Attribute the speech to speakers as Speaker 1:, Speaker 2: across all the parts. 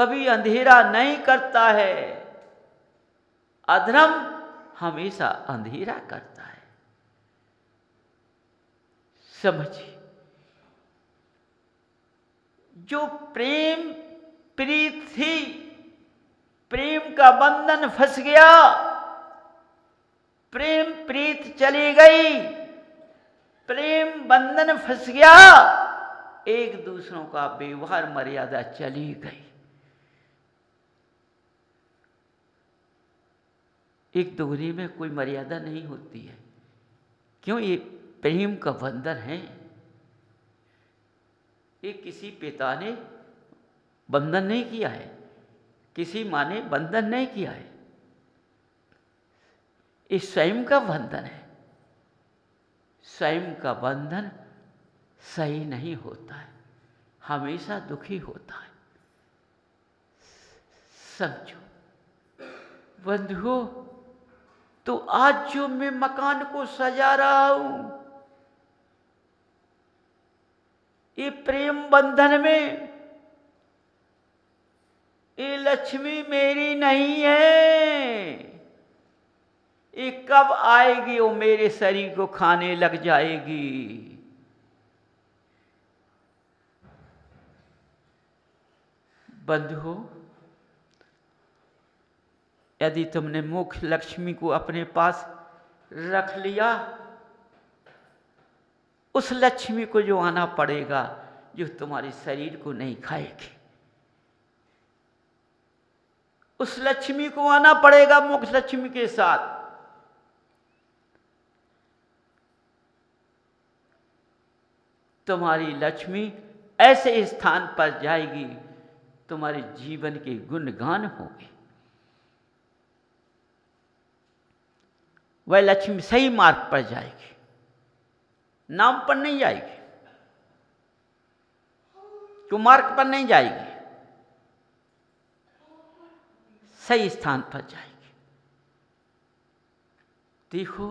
Speaker 1: कभी अंधेरा नहीं करता है, अधर्म हमेशा अंधेरा करता है। समझिए, जो प्रेम प्रीत थी, प्रेम का बंधन फंस गया, प्रेम प्रीत चली गई, प्रेम बंधन फंस गया, एक दूसरों का व्यवहार मर्यादा चली गई। एक दूसरे में कोई मर्यादा नहीं होती है। क्यों? ये प्रेम का बंधन है। ये किसी पिता ने बंधन नहीं किया है, किसी माँ ने बंधन नहीं किया है, ये स्वयं का बंधन है। स्वयं का बंधन सही नहीं होता है, हमेशा दुखी होता है। समझो बंधुओं, तो आज जो मैं मकान को सजा रहा हूं, ये प्रेम बंधन में, ये लक्ष्मी मेरी नहीं है। ये कब आएगी वो मेरे शरीर को खाने लग जाएगी। बंधुओं, यदि तुमने मुख्य लक्ष्मी को अपने पास रख लिया, उस लक्ष्मी को जो आना पड़ेगा जो तुम्हारे शरीर को नहीं खाएगी, उस लक्ष्मी को आना पड़ेगा मुख्य लक्ष्मी के साथ। तुम्हारी लक्ष्मी ऐसे स्थान पर जाएगी, तुम्हारे जीवन के गुणगान होंगे। वह लक्ष्मी सही मार्ग पर जाएगी, नाम पर नहीं जाएगी, कुमार्ग पर नहीं जाएगी, सही स्थान पर जाएगी। देखो,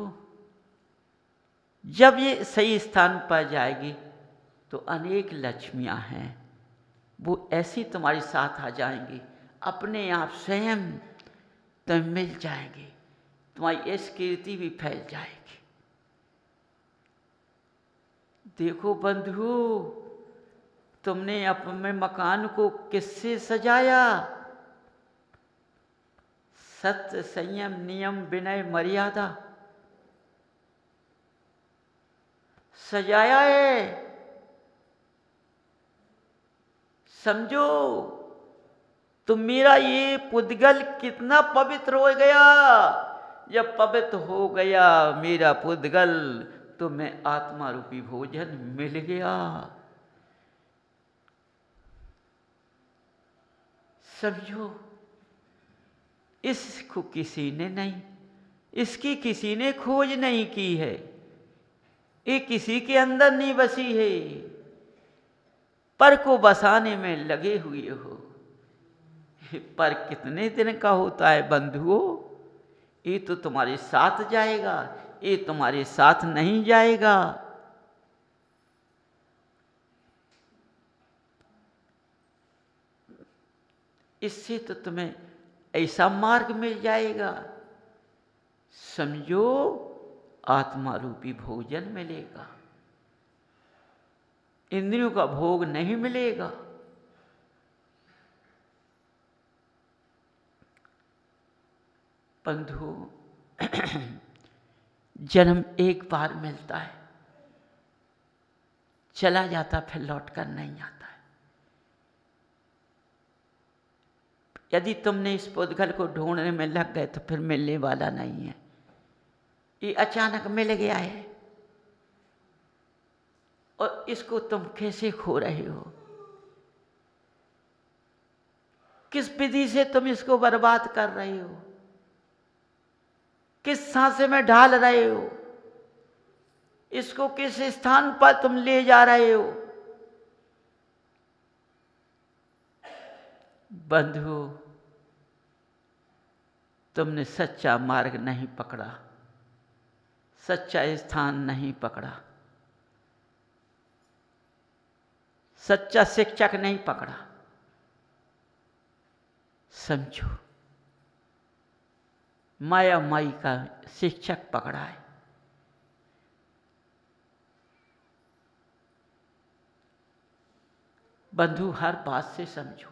Speaker 1: जब ये सही स्थान पर जाएगी तो अनेक लक्ष्मियां हैं, वो ऐसी तुम्हारे साथ आ जाएंगी, अपने आप स्वयं तुम मिल जाएंगे, तुम्हारी यश कीर्ति भी फैल जाएगी। देखो बंधुओं, तुमने अपने मकान को किससे सजाया? सत्य, संयम, नियम, विनय, मर्यादा सजाया है। समझो, तो मेरा ये पुद्गल कितना पवित्र हो गया। जब पवित्र हो गया मेरा पुद्गल, तो मैं आत्मा रूपी भोजन मिल गया। समझो, इसको किसी ने नहीं, इसकी किसी ने खोज नहीं की है, ये किसी के अंदर नहीं बसी है, पर को बसाने में लगे हुए हो। पर कितने दिन का होता है बंधुओं? ये तो तुम्हारे साथ जाएगा, ये तुम्हारे साथ नहीं जाएगा। इससे तो तुम्हें ऐसा मार्ग मिल जाएगा, समझो, आत्मा रूपी भोजन मिलेगा, इंद्रियों का भोग नहीं मिलेगा। बंधु, जन्म एक बार मिलता है, चला जाता, फिर लौट कर नहीं आता है। यदि तुमने इस पुद्गल को ढूंढने में लग गए तो फिर मिलने वाला नहीं है। ये अचानक मिल गया है और इसको तुम कैसे खो रहे हो? किस विधि से तुम इसको बर्बाद कर रहे हो? किस सांसे में ढाल रहे हो? इसको किस स्थान पर तुम ले जा रहे हो? बंधु, तुमने सच्चा मार्ग नहीं पकड़ा, सच्चा स्थान नहीं पकड़ा, सच्चा शिक्षक नहीं पकड़ा। समझो, माया माई का शिक्षक पकड़ा है। बंधु, हर बात से समझो।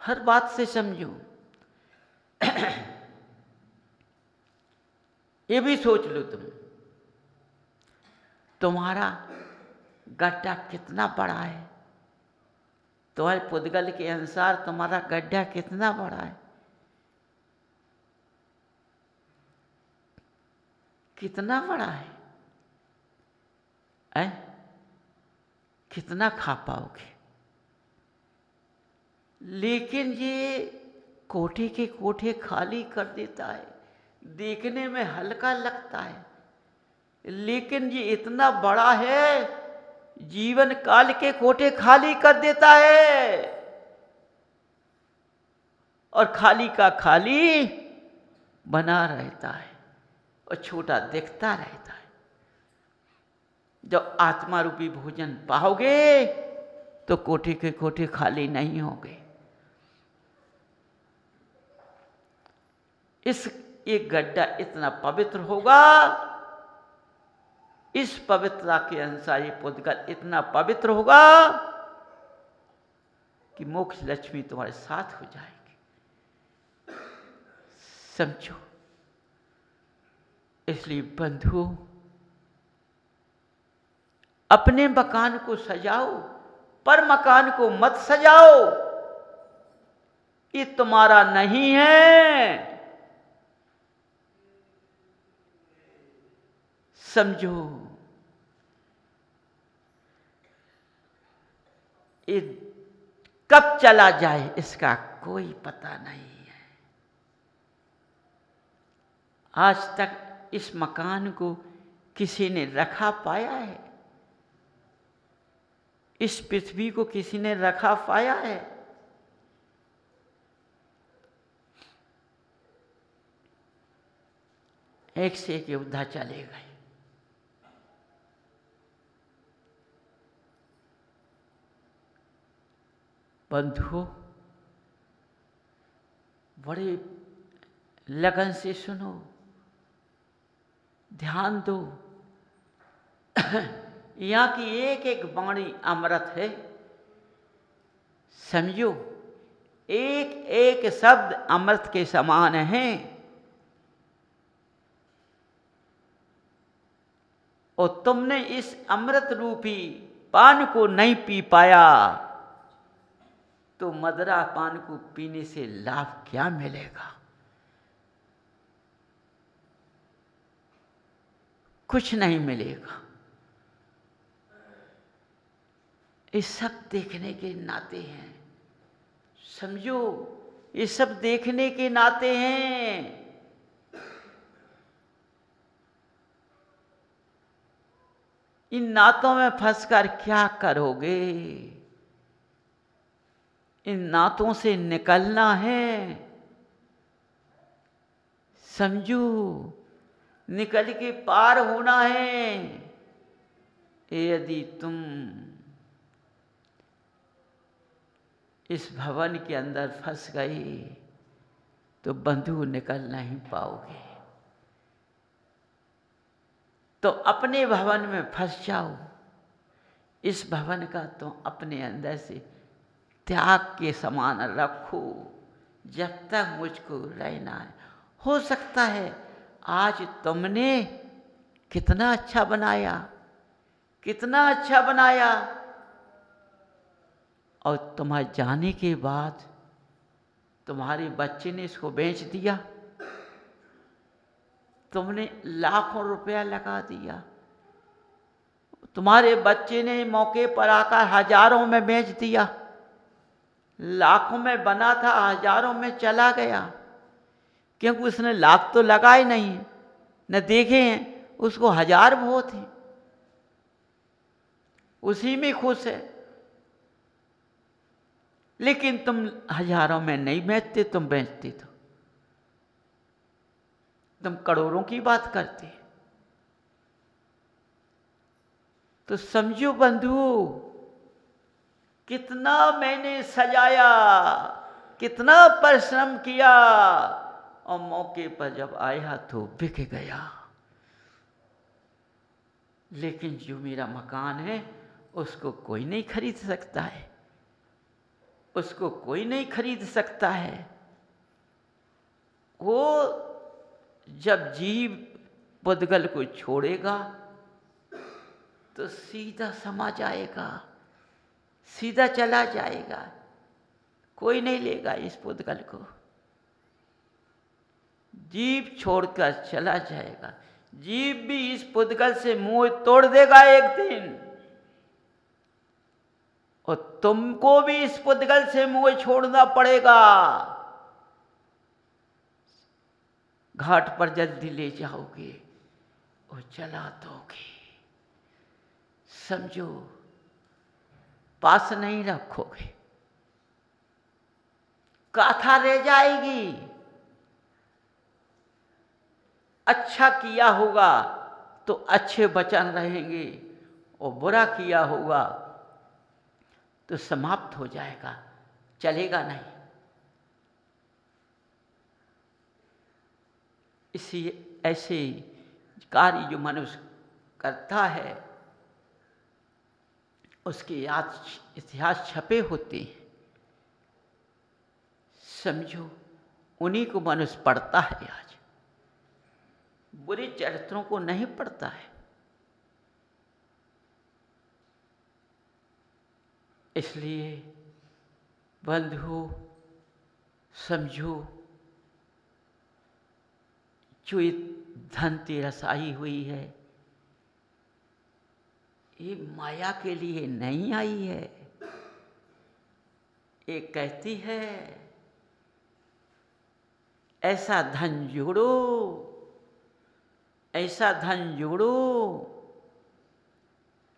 Speaker 1: हर बात से समझो। ये भी सोच लो तुम्हारा गड्ढा कितना बड़ा है। तुम्हारे पुद्गल के अनुसार तुम्हारा गड्ढा कितना बड़ा है, कितना बड़ा है, कितना खा पाओगे। लेकिन ये कोठे के कोठे खाली कर देता है। देखने में हल्का लगता है, लेकिन ये इतना बड़ा है, जीवन काल के कोठे खाली कर देता है। और खाली का खाली बना रहता है और छोटा दिखता रहता है। जब आत्मा रूपी भोजन पाओगे तो कोठे के कोठे खाली नहीं होंगे। इस एक गड्ढा इतना पवित्र होगा, इस पवित्रता के अनुसार ये पुद्गल इतना पवित्र होगा कि मोक्ष लक्ष्मी तुम्हारे साथ हो जाएगी। समझो। इसलिए बंधु, अपने मकान को सजाओ, पर मकान को मत सजाओ। ये तुम्हारा नहीं है। समझो, ये कब चला जाए इसका कोई पता नहीं है। आज तक इस मकान को किसी ने रखा पाया है? इस पृथ्वी को किसी ने रखा पाया है? एक से एक योद्धा चले गए। बंधुओं, बड़े लगन से सुनो, ध्यान दो। यहाँ की एक एक वाणी अमृत है। समझो, एक एक शब्द अमृत के समान है। और तुमने इस अमृत रूपी पान को नहीं पी पाया तो मदरा पान को पीने से लाभ क्या मिलेगा? कुछ नहीं मिलेगा। ये सब देखने के नाते हैं। समझो, ये सब देखने के नाते हैं। इन नातों में फंसकर क्या करोगे? इन नातों से निकलना है। समझो, निकल के पार होना है। यदि तुम इस भवन के अंदर फंस गए तो बंधु निकल नहीं पाओगे। तो अपने भवन में फंस जाओ। इस भवन का तो अपने अंदर से त्याग के समान रखो जब तक मुझको रहना है। हो सकता है आज तुमने कितना अच्छा बनाया, कितना अच्छा बनाया, और तुम्हारे जाने के बाद तुम्हारे बच्चे ने इसको बेच दिया। तुमने लाखों रुपया लगा दिया, तुम्हारे बच्चे ने मौके पर आकर हजारों में बेच दिया। लाखों में बना था, हजारों में चला गया, क्योंकि उसने लाख तो लगाए नहीं, न देखे हैं, उसको हजार बहुत हैं, उसी में खुश है। लेकिन तुम हजारों में नहीं बेचते, तुम बेचते तो तुम करोड़ों की बात करते। तो समझो बंधु, कितना मैंने सजाया, कितना परिश्रम किया, और मौके पर जब आया तो बिक गया। लेकिन जो मेरा मकान है उसको कोई नहीं खरीद सकता है, उसको कोई नहीं खरीद सकता है। वो जब जीव पुद्गल को छोड़ेगा तो सीधा समा जाएगा, सीधा चला जाएगा, कोई नहीं लेगा इस पुद्गल को। जीव छोड़कर चला जाएगा। जीव भी इस पुद्गल से मोह तोड़ देगा एक दिन, और तुमको भी इस पुद्गल से मोह छोड़ना पड़ेगा। घाट पर जल्दी ले जाओगे और चला दोगे, समझो, पास नहीं रखोगे, गाथा रह जाएगी। अच्छा किया होगा तो अच्छे वचन रहेंगे, और बुरा किया होगा तो समाप्त हो जाएगा, चलेगा नहीं। इसी ऐसे कार्य जो मनुष्य करता है उसके याद इतिहास छपे होते हैं, समझो, उन्हीं को मनुष्य पढ़ता है। आज बुरे चरित्रों को नहीं पढ़ता है। इसलिए बंधु समझो, जो ये धनतेरस आई हुई है ये माया के लिए नहीं आई है। ये कहती है ऐसा धन जोड़ो, ऐसा धन जोड़ो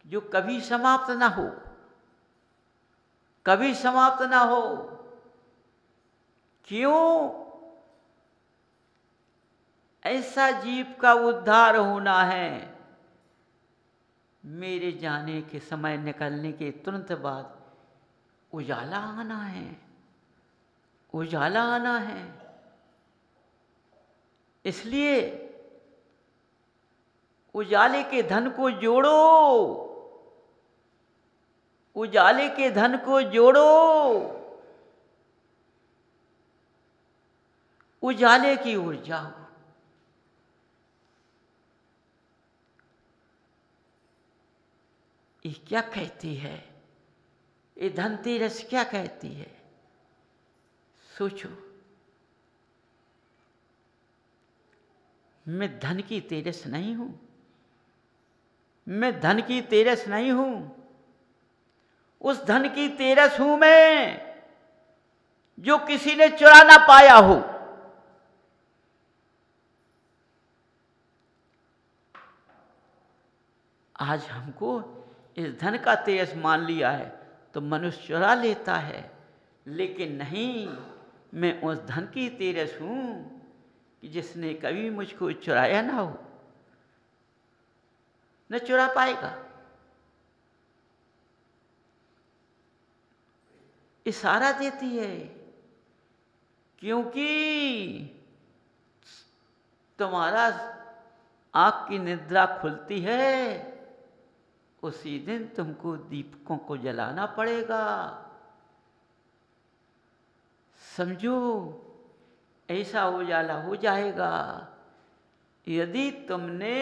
Speaker 1: जो कभी समाप्त ना हो, कभी समाप्त ना हो। क्यों? ऐसा जीव का उद्धार होना है। मेरे जाने के समय निकलने के तुरंत बाद उजाला आना है, उजाला आना है। इसलिए उजाले के धन को जोड़ो, उजाले के धन को जोड़ो, उजाले की ओर जाओ। ये क्या कहती है? ये धनतेरस क्या कहती है? सोचो। मैं धन की तेरस नहीं हूं, मैं धन की तेरस नहीं हूं, उस धन की तेरस हूं मैं जो किसी ने चुरा ना पाया हो। आज हमको इस धन का तेजस मान लिया है तो मनुष्य चुरा लेता है, लेकिन नहीं, मैं उस धन की तेजस हूं कि जिसने कभी मुझको चुराया ना हो, न चुरा पाएगा। इशारा देती है, क्योंकि तुम्हारा आँख की निद्रा खुलती है उसी दिन तुमको दीपकों को जलाना पड़ेगा। समझो, ऐसा उजाला हो जाएगा यदि तुमने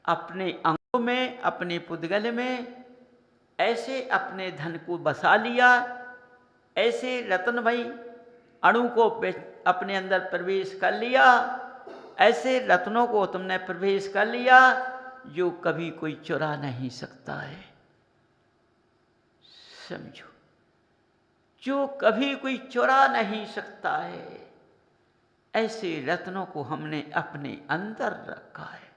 Speaker 1: अपने अंगों में, अपने पुद्गल में ऐसे अपने धन को बसा लिया, ऐसे रत्नमयी अणु को अपने अंदर प्रवेश कर लिया, ऐसे रत्नों को तुमने प्रवेश कर लिया जो कभी कोई चुरा नहीं सकता है। समझो, जो कभी कोई चुरा नहीं सकता है, ऐसे रत्नों को हमने अपने अंदर रखा है।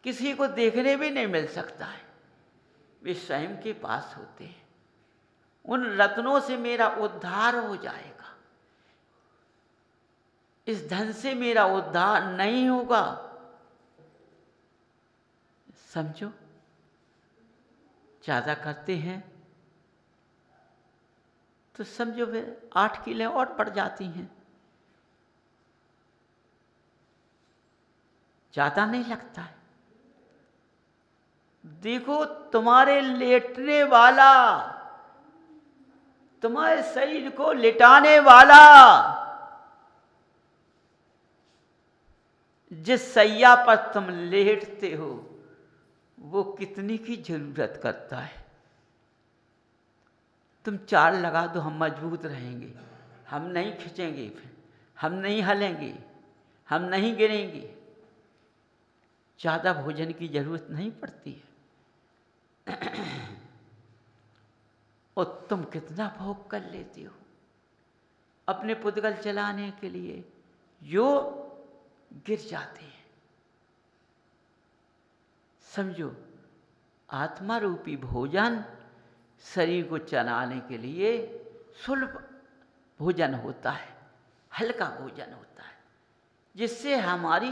Speaker 1: किसी को देखने भी नहीं मिल सकता है, वे स्वयं के पास होते हैं। उन रत्नों से मेरा उद्धार हो जाएगा। इस धन से मेरा उद्धार नहीं होगा। समझो, ज़्यादा करते हैं तो समझो फिर 8 किले और बढ़ जाती हैं, ज़्यादा नहीं लगता है। देखो तुम्हारे लेटने वाला, तुम्हारे शरीर को लिटाने वाला, जिस सैया पर तुम लेटते हो वो कितनी की जरूरत करता है। तुम 4 लगा दो, हम मजबूत रहेंगे, हम नहीं खिंचेंगे, फिर हम नहीं हलेंगे, हम नहीं गिरेंगे। ज़्यादा भोजन की जरूरत नहीं पड़ती है। और तुम कितना भोग कर लेते हो अपने पुद्गल चलाने के लिए, जो गिर जाते हैं। समझो, आत्मा रूपी भोजन शरीर को चलाने के लिए सुलभ भोजन होता है, हल्का भोजन होता है, जिससे हमारी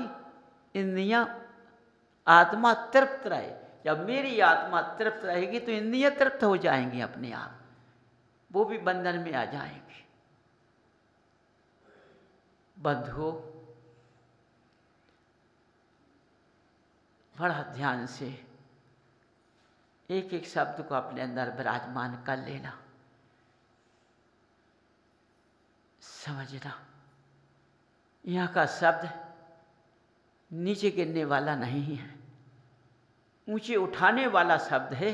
Speaker 1: इंद्रियां, आत्मा तृप्त रहे। जब मेरी आत्मा तृप्त रहेगी तो इंद्रियां तृप्त हो जाएंगी अपने आप, वो भी बंधन में आ जाएंगी। बंधुओं, बड़ा ध्यान से एक एक शब्द को अपने अंदर विराजमान कर लेना, समझना। यहाँ का शब्द नीचे गिरने वाला नहीं है, ऊंचे उठाने वाला शब्द है,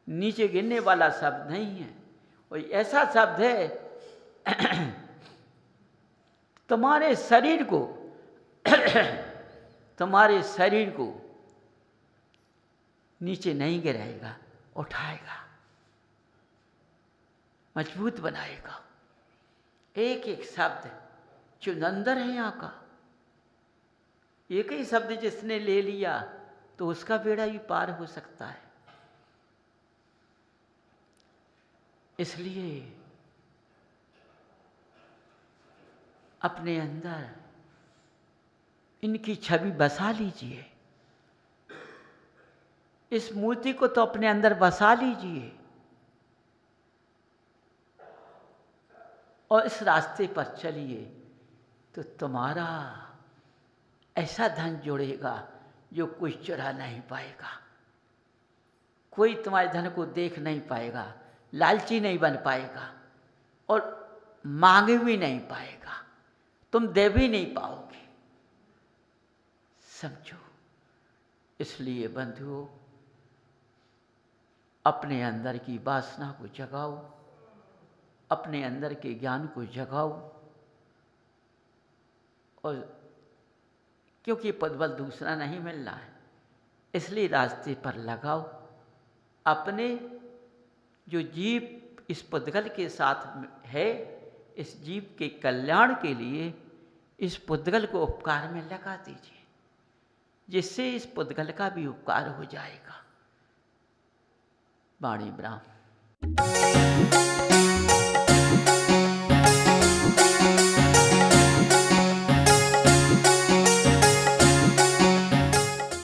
Speaker 1: नीचे गिरने वाला शब्द नहीं है। और ऐसा शब्द है तुम्हारे शरीर को तुम्हारे शरीर को नीचे नहीं गिराएगा, उठाएगा, मजबूत बनाएगा। एक एक शब्द चुनंदर है यहाँ का। एक ही शब्द जिसने ले लिया तो उसका बेड़ा भी पार हो सकता है। इसलिए अपने अंदर इनकी छवि बसा लीजिए, इस मूर्ति को तो अपने अंदर बसा लीजिए और इस रास्ते पर चलिए, तो तुम्हारा ऐसा धन जुड़ेगा जो कोई चुरा नहीं पाएगा। कोई तुम्हारे धन को देख नहीं पाएगा, लालची नहीं बन पाएगा और मांग भी नहीं पाएगा, तुम दे भी नहीं पाओगे। समझो। इसलिए बंधुओं, अपने अंदर की वासना को जगाओ, अपने अंदर के ज्ञान को जगाओ, और क्योंकि पदबल दूसरा नहीं मिल रहा है, इसलिए रास्ते पर लगाओ। अपने जो जीव इस पुद्गल के साथ है, इस जीव के कल्याण के लिए इस पुद्गल को उपकार में लगा दीजिए, जिससे इस पुद्गल का भी उपकार हो जाएगा। वाणी विराम।